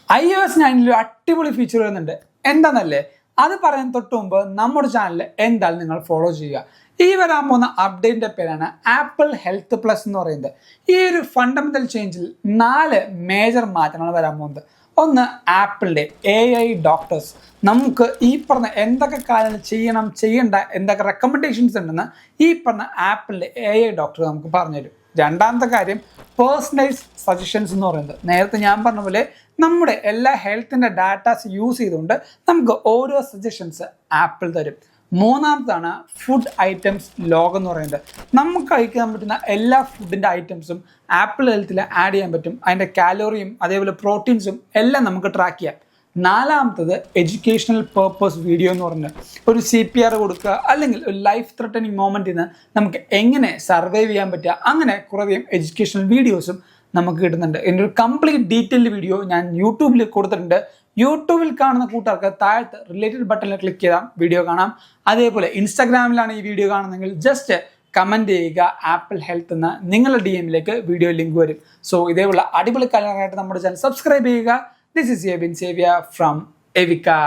iOS 9 അടിപൊളി feature വരുന്നുണ്ട്. എന്താണെന്നല്ലേ, അത് പറയാൻ തൊട്ട് മുമ്പ് നമ്മുടെ ചാനൽ എന്തായാലും നിങ്ങൾ ഫോളോ ചെയ്യുക. ഈ വരാൻ പോകുന്ന അപ്ഡേറ്റിന്റെ പേരാണ് ആപ്പിൾ ഹെൽത്ത് പ്ലസ് എന്ന് പറയുന്നത്. ഈ ഒരു ഫണ്ടമെന്റൽ ചേഞ്ചിൽ 4 മേജർ മാറ്റങ്ങളാണ് വരാൻ പോകുന്നത്. ഒന്ന്, ആപ്പിളിൻ്റെ AI ഡോക്ടേഴ്സ് നമുക്ക് ഈ പറഞ്ഞ എന്തൊക്കെ കാര്യങ്ങൾ ചെയ്യണം ചെയ്യണ്ട എന്തൊക്കെ റെക്കമെൻഡേഷൻസ് ഉണ്ടെന്ന് ഈ പറഞ്ഞ ആപ്പിളിൻ്റെ AI ഡോക്ടർ നമുക്ക് പറഞ്ഞുതരും. രണ്ടാമത്തെ കാര്യം, പേഴ്സണലൈസ് സജഷൻസ് എന്ന് പറയുന്നത്. നേരത്തെ ഞാൻ പറഞ്ഞ പോലെ നമ്മുടെ എല്ലാ ഹെൽത്തിൻ്റെ ഡാറ്റാസ് യൂസ് ചെയ്തുകൊണ്ട് നമുക്ക് ഓരോ സജഷൻസ് ആപ്പിൾ തരും. മൂന്നാമതാണ് ഫുഡ് ഐറ്റംസ് ലോഗ് എന്ന് പറയുന്നത്. നമുക്ക് കഴിക്കാൻ പറ്റുന്ന എല്ലാ ഫുഡിൻ്റെ ഐറ്റംസും ആപ്പിൾ ഹെൽത്തിൽ ആഡ് ചെയ്യാൻ പറ്റും. അതിൻ്റെ കാലോറിയും അതേപോലെ പ്രോട്ടീൻസും എല്ലാം നമുക്ക് ട്രാക്ക് ചെയ്യാം. നാലാമത്തത് എഡ്യൂക്കേഷണൽ പേർപ്പസ് വീഡിയോ എന്ന് പറഞ്ഞത്. ഒരു CPR കൊടുക്കുക അല്ലെങ്കിൽ ഒരു ലൈഫ് ത്രെട്ടനിങ് മൊമെൻറ്റിൽ നിന്ന് നമുക്ക് എങ്ങനെ സർവൈവ് ചെയ്യാൻ പറ്റുക, അങ്ങനെ കുറേയധികം എഡ്യൂക്കേഷണൽ വീഡിയോസും നമുക്ക് കിട്ടുന്നുണ്ട്. ഇതിൻ്റെ ഒരു കംപ്ലീറ്റ് ഡീറ്റെയിൽഡ് വീഡിയോ ഞാൻ യൂട്യൂബിൽ കൊടുത്തിട്ടുണ്ട്. യൂട്യൂബിൽ കാണുന്ന കൂട്ടുകാർക്ക് താഴത്ത് റിലേറ്റഡ് ബട്ടണിൽ ക്ലിക്ക് ചെയ്താൽ വീഡിയോ കാണാം. അതേപോലെ ഇൻസ്റ്റാഗ്രാമിലാണ് ഈ വീഡിയോ കാണുന്നതെങ്കിൽ ജസ്റ്റ് കമൻറ്റ് ചെയ്യുക ആപ്പിൾ ഹെൽത്ത് എന്ന്, നിങ്ങളുടെ DM-ലേക്ക് വീഡിയോ ലിങ്ക് വരും. സോ ഇതേപോലെ അടിപൊളി കാര്യങ്ങളായിട്ട് നമ്മുടെ ചാനൽ സബ്സ്ക്രൈബ് ചെയ്യുക. This is Yevin Xavier from Evika.